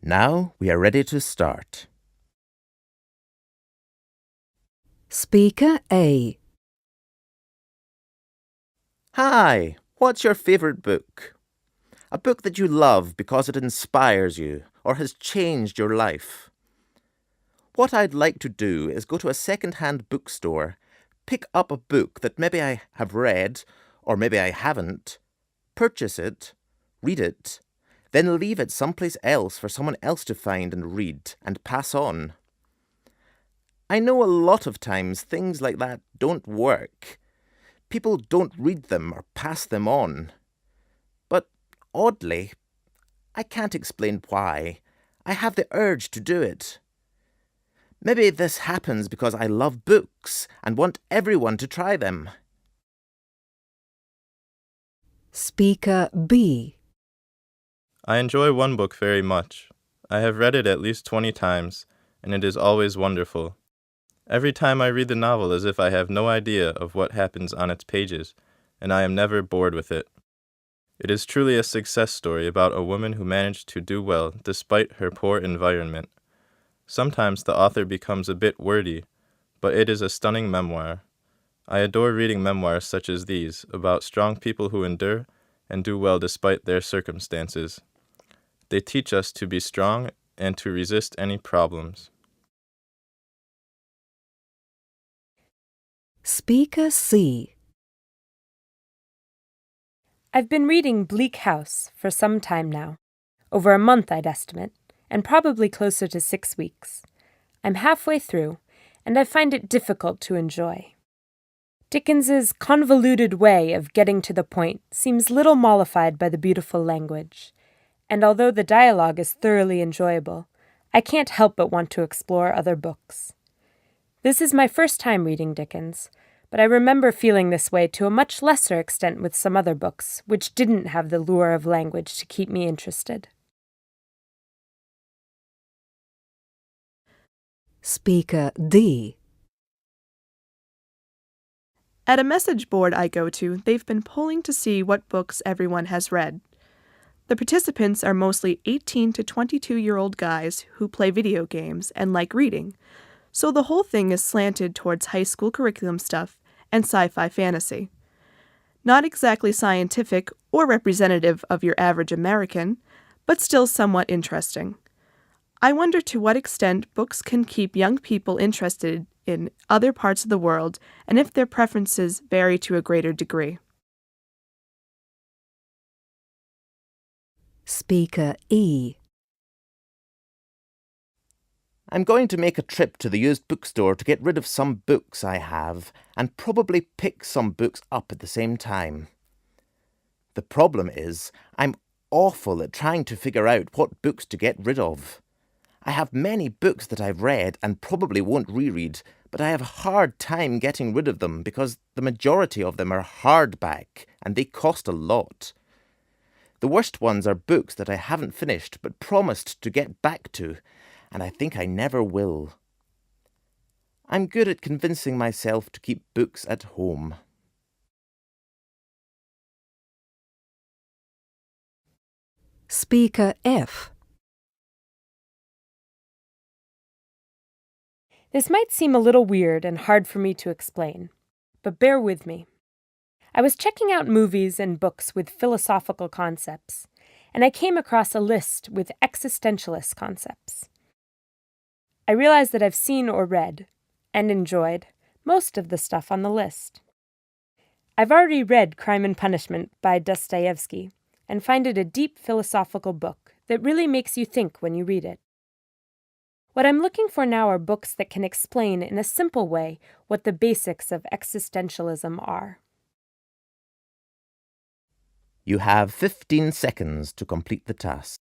Now we are ready to start. Speaker A. Hi, what's your favourite book? A book that you love because it inspires you or has changed your life. What I'd like to do is go to a second-hand bookstore, pick up a book that maybe I have read or maybe I haven't, purchase it, read it, then leave it someplace else for someone else to find and read and pass on. I know a lot of times things like that don't work. People don't read them or pass them on. But oddly, I can't explain why. I have the urge to do it. Maybe this happens because I love books and want everyone to try them. Speaker B. I enjoy one book very much. I have read it at least 20 times, and it is always wonderful. Every time I read the novel as if I have no idea of what happens on its pages, and I am never bored with it. It is truly a success story about a woman who managed to do well despite her poor environment. Sometimes the author becomes a bit wordy, but it is a stunning memoir. I adore reading memoirs such as these about strong people who endure and do well despite their circumstances. They teach us to be strong and to resist any problems. Speaker C. I've been reading Bleak House for some time now, over a month I'd estimate, and probably closer to 6 weeks. I'm halfway through, and I find it difficult to enjoy. Dickens's convoluted way of getting to the point seems little mollified by the beautiful language, and although the dialogue is thoroughly enjoyable, I can't help but want to explore other books. This is my first time reading Dickens, but I remember feeling this way to a much lesser extent with some other books, which didn't have the lure of language to keep me interested. Speaker D. At a message board I go to, they've been polling to see what books everyone has read. The participants are mostly 18 to 22-year-old guys who play video games and like reading, so the whole thing is slanted towards high school curriculum stuff and sci-fi fantasy. Not exactly scientific or representative of your average American, but still somewhat interesting. I wonder to what extent books can keep young people interested in other parts of the world and if their preferences vary to a greater degree. Speaker E. I'm going to make a trip to the used bookstore to get rid of some books I have and probably pick some books up at the same time. The problem is, I'm awful at trying to figure out what books to get rid of. I have many books that I've read and probably won't reread, but I have a hard time getting rid of them because the majority of them are hardback and they cost a lot. The worst ones are books that I haven't finished but promised to get back to, and I think I never will. I'm good at convincing myself to keep books at home. Speaker F. This might seem a little weird and hard for me to explain, but bear with me. I was checking out movies and books with philosophical concepts, and I came across a list with existentialist concepts. I realized that I've seen or read, and enjoyed, most of the stuff on the list. I've already read Crime and Punishment by Dostoevsky, and find it a deep philosophical book that really makes you think when you read it. What I'm looking for now are books that can explain in a simple way what the basics of existentialism are. You have 15 seconds to complete the task.